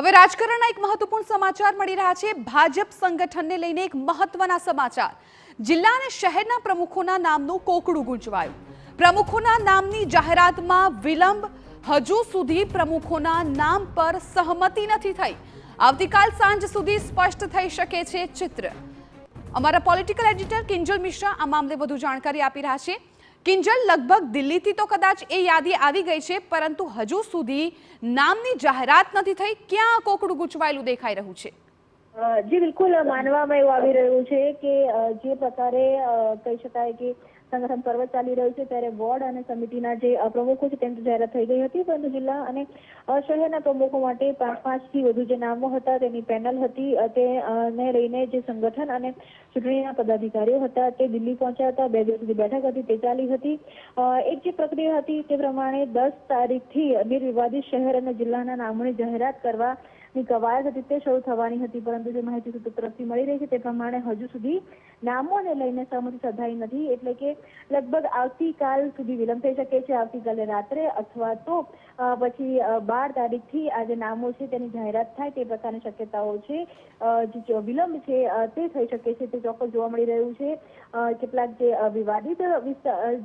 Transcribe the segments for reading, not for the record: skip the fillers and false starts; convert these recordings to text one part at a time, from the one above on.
હવે રાજકારણના એક મહત્વપૂર્ણ સમાચાર મળી રહ્યા છે। ભાજપ સંગઠનને લઈને એક મહત્વના સમાચાર। જિલ્લા અને શહેરના પ્રમુખોના નામનું કોકડું ગુંચવાયું। પ્રમુખોના નામની જાહેરાતમાં વિલંબ। હજુ સુધી પ્રમુખોના નામ પર સહમતિ નથી થઈ। આવતીકાલ સાંજ સુધી સ્પષ્ટ થઈ શકે છે ચિત્ર। અમારા પોલિટિકલ એડિટર કિંજલ મિશ્રા આ મામલે વધુ જાણકારી આપી રહ્યા છે। કિંજલ, લગભગ દિલ્હીથી તો કદાચ એ યાદી આવી ગઈ છે, પરંતુ હજુ સુધી નામની જાહેરાત નથી થઈ। ક્યાં કોકડું ગૂંચવાયેલું દેખાઈ રહ્યું છે? જી બિલકુલ, માનવામાં એવું આવી રહ્યું છે કે જે પ્રકારે કહી શકાય કે સંગઠન પર્વ ચાલી રહ્યું છે ત્યારે વોર્ડ અને સમિતિના જે પ્રમુખો છે તેની જાહેરાત થઈ ગઈ હતી, પરંતુ જિલ્લા અને શહેરના પ્રમુખો માટે 5-5થી વધુ જે નામો હતા તેની પેનલ હતી। તેને લઈને જે સંગઠન અને ચૂંટણીના પદાધિકારીઓ હતા તે દિલ્હી પહોંચ્યા હતા। 2 દિવસ સુધી બેઠક હતી તે ચાલી હતી। એક જે પ્રક્રિયા હતી તે પ્રમાણે 10 તારીખથી નિર્વિવાદિત શહેર અને જિલ્લાના નામોની જાહેરાત કરવાની કવાયત હતી તે શરૂ થવાની હતી, પરંતુ જે માહિતી સૂત્રો તરફથી મળી રહી છે તે પ્રમાણે હજુ સુધી નામોને લઈને સહમતિ સધાઈ નથી, એટલે કે લગભગ આવતીકાલ સુધી વિલંબ થઈ શકે છે। આવતીકાલે રાત્રે અથવા તો પછી 12 તારીખથી આ જે નામો છે તેની જાહેરાત થાય તે પ્રકારની શક્યતાઓ છે। જે વિલંબ છે તે થઈ શકે છે તે ચોક્કસ જોવા મળી રહ્યું છે। કેટલાક જે વિવાદિત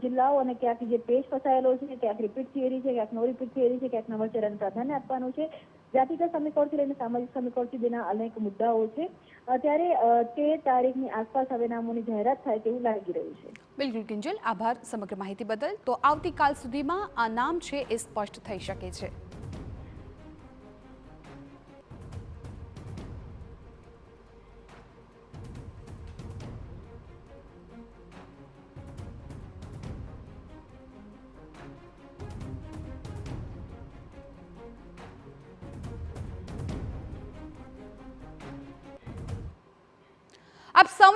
જિલ્લાઓ અને ક્યાંક જે પેજ ફસાયેલો છે, ક્યાંક રિપીટ થિયરી છે, ક્યાંક નો રિપીટ થિયરી છે, ક્યાંક નવચેરાને પ્રાધાન્ય આપવાનું છે, જાતિગત સમીકરણથી લઈને સામાજિક સમીકરણથી બેના અનેક મુદ્દાઓ છે। ત્યારે 13 તારીખની આસપાસ હવે નામોની જાહેરાત થાય તેવું લાગી રહ્યું છે। બિલકુલ કિંજલ, આભાર સમગ્ર માહિતી બદલ। તો આવતીકાલ સુધીમાં આ નામ છે એ સ્પષ્ટ થઈ શકે છે। अब